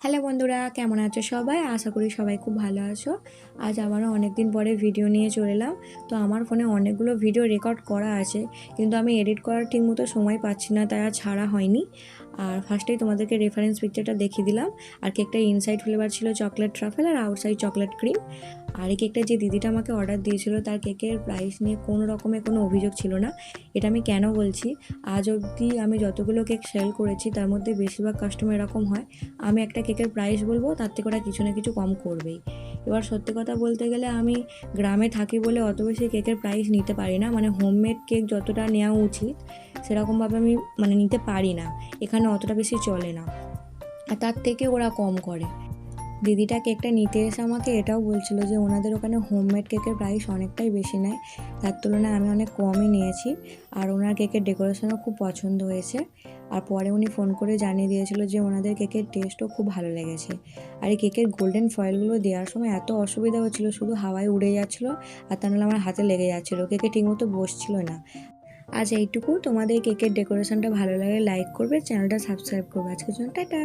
Hello বন্ধুরা, কেমন আছো সবাই? আশা করি সবাই খুব ভালো আছো। আজ আবারও অনেক দিন পরে ভিডিও নিয়ে চলে এলাম। তো আমার ফোনে অনেকগুলো ভিডিও রেকর্ড করা আছে, কিন্তু আমি এডিট করার ঠিক মতো সময় পাচ্ছি না, তাই আর ছাড়া হয়নি। আর ফার্স্টেই তোমাদেরকে রেফারেন্স পিকচারটা দেখিয়ে দিলাম। আর কেকটা ইনসাইড ফ্লেভার ছিল চকলেট ট্রাফেল আর আউটসাইড চকলেট ক্রিম। আর এই কেকটা যে দিদিটা আমাকে অর্ডার দিয়েছিল তার কেকের প্রাইস নিয়ে কোনো রকমের কোনো অভিযোগ ছিল না। এটা আমি কেন বলছি, আজ অবধি আমি যতগুলো কেক সেল করেছি তার মধ্যে বেশিরভাগ কাস্টমার এরকম হয়, আমি একটা কেকের প্রাইস বলবো, তার থেকে ওরা কিছু না কিছু কম করবেই। এবার সত্যি কথা বলতে গেলে আমি গ্রামে থাকি বলে অত বেশি কেকের প্রাইস নিতে পারি না, মানে হোমমেড কেক যতটা নেওয়া উচিত সেরকমভাবে আমি নিতে পারি না, এখানে অতটা বেশি চলে না, আর তার থেকে ওরা কম করে। দিদিটা কেকটা নিতে এসে আমাকে এটাও বলছিল যে ওনাদের ওখানে হোমমেড কেকের প্রাইস অনেকটাই বেশি নেয়, তার তুলনায় আমি অনেক কমই নিয়েছি। আর ওনার কেকের ডেকোরেশনও খুব পছন্দ হয়েছে। আর পরে উনি ফোন করে জানিয়ে দিয়েছিল যে ওনাদের কেকের টেস্টও খুব ভালো লেগেছে। আর এই কেকের গোল্ডেন ফয়েলগুলো দেওয়ার সময় এত অসুবিধা হচ্ছিলো, শুধু হাওয়ায় উড়ে যাচ্ছিলো, আর তা নাহলে আমার হাতে লেগে যাচ্ছিলো, কেকে ঠিকমতো বসছিল না। আজ এইটুকু। তোমাদের কেকের ডেকোরেশনটা ভালো লাগে লাইক করবে, চ্যানেলটা সাবস্ক্রাইব করবে। আজকের জন্য টাটা।